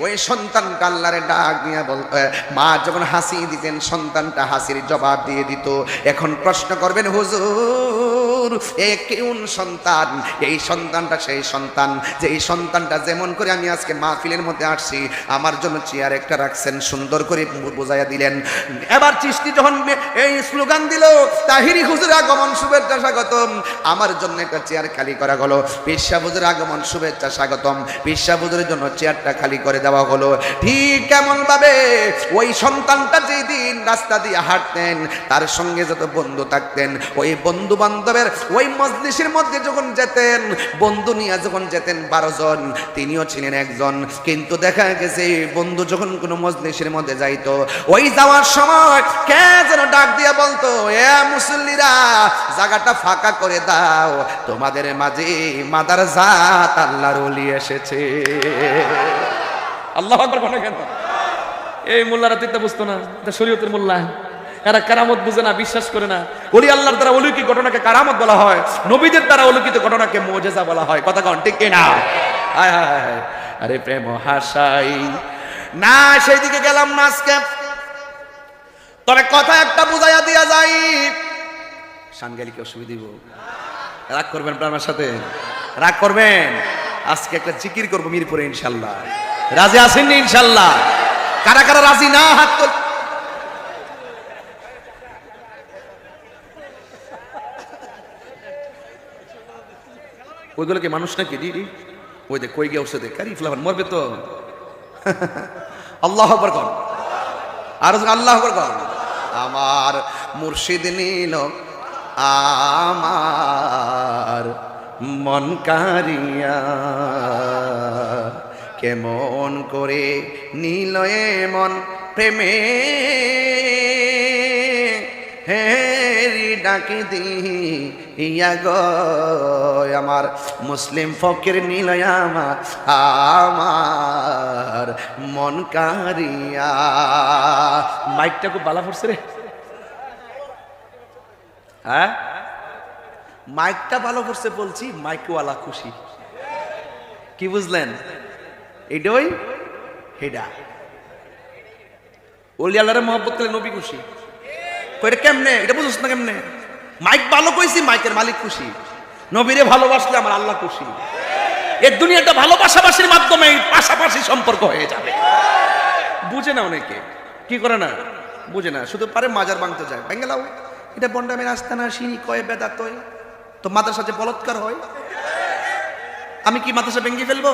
ওই সন্তানটা আল্লাহরে ডাক দিয়ে বলতো, মা যখন হাসি দিতেন সন্তানটা হাসির জবাব দিয়ে দিত। এখন প্রশ্ন করবেন হুজুর এ কোন সন্তান? এই সন্তানটা সেই সন্তান যে এই সন্তানটা যেমন করে আমি আজকে মাহফিলের মধ্যে আসছি আমার জন্য চেয়ার একটা রাখছেন, সুন্দর করে বুঝাইয়া দিলেন। এবার চিশতি যখন এই স্লোগান দিল তাহিরি হুজুর আগমন শুভেচ্ছা স্বাগতম, আমার জন্য একটা চেয়ার খালি করা হলো। পেশা হুজুর আগমন শুভেচ্ছা স্বাগতম, পেশা হুজুরের জন্য চেয়ারটা খালি করে দেওয়া হলো। ঠিক কেমন ভাবে ওই সন্তানটা যেই দিন রাস্তা দিয়ে হাঁটতেন তার সঙ্গে যত বন্ধু থাকতেন ওই বন্ধু বান্ধবের ওই মজলিসের মধ্যে যখন যেতেন, বন্ধু নিয়ে যখন যেতেন 12 জন, তিনিও ছিলেন একজন। কিন্তু দেখা গেছে বন্ধু যখন কোনো মজলিসের মধ্যে যাইতো ওই যাওয়ার সময় কে যেন ডাক দিয়ে বলতো, এ মুসল্লিরা জায়গাটা ফাঁকা করে দাও, তোমাদের মাঝে মাদারজাত আল্লাহর ওলি এসেছে। আল্লাহু আকবার বলে কেন? এই মোল্লারা তো বুঝতো না, এটা শরীয়তের মোল্লা। এরা কারামত বুঝে না, বিশ্বাস করে না। ওলি আল্লাহর দ্বারা অলৌকিক ঘটনাকে কারামত বলা হয়, নবীদের দ্বারা অলৌকিক ঘটনাকে মুজিজা বলা হয়। কথা কন ঠিক কিনা? হায় হায় হায়, আরে প্রেম হাসাই না, সেই দিকে গেলাম না আজকে। তবে কথা একটা বুঝাইয়া দিয়া যাই, সানগালিকে অসুবিধা দিব? রাগ করবেন আমার সাথে? রাগ করবেন? আজকে একটা জিকির করবো মিরপুরে ইনশাল্লাহ। রাজি আছেন নি ইনশাল্লাহ? কারা কারা রাজি না হাত তোল। ওইগুলোকে মানুষ নাকি দিদি? ওই দেখ কই গিয়ে ওষুধে কারি ফ্লাভার মরবে তো। আল্লাহ আকবার কর, আর আল্লাহ আকবার কর। আমার মুর্শিদ নীল আমার মন কারিয়া, কেমন করে নীল মন প্রেমে হেরি ডাকি দিয়া গো। আমার মুসলিম ফকির নীল আমার আমার মন কারিয়া। মাইকটা খুব বালা পড়ছে রে। হ্যাঁ, মাইকটা ভালো করছে বলছি, মাইকওয়ালা খুশি। কি বুঝলেন? এটাই হেডা ওলি আল্লাহর মহব্বত করলে নবী খুশি। এটা কেমনে? এটা বুঝছ না কেমনে? মাইক ভালো কইছি, মাইকের মালিক খুশি। নবীরে ভালোবাসলে আমার আল্লাহ খুশি। এই দুনিয়াটা ভালোবাসাবাসির মাধ্যমে পাশাপাশি সম্পর্ক হয়ে যাবে। বুঝে না অনেকে, কি করে না বুঝে না, শুধু পারে মাজার ভাঙতে যায়। ভেঙে লাও, এটা বন্ডামের আস্তানা, সিঁড়ি কয় বেদাত হয় তো মাদ্রাসা যে বলৎকার হয়। আমি কি মাদ্রাসা ভেঙে ফেলবো?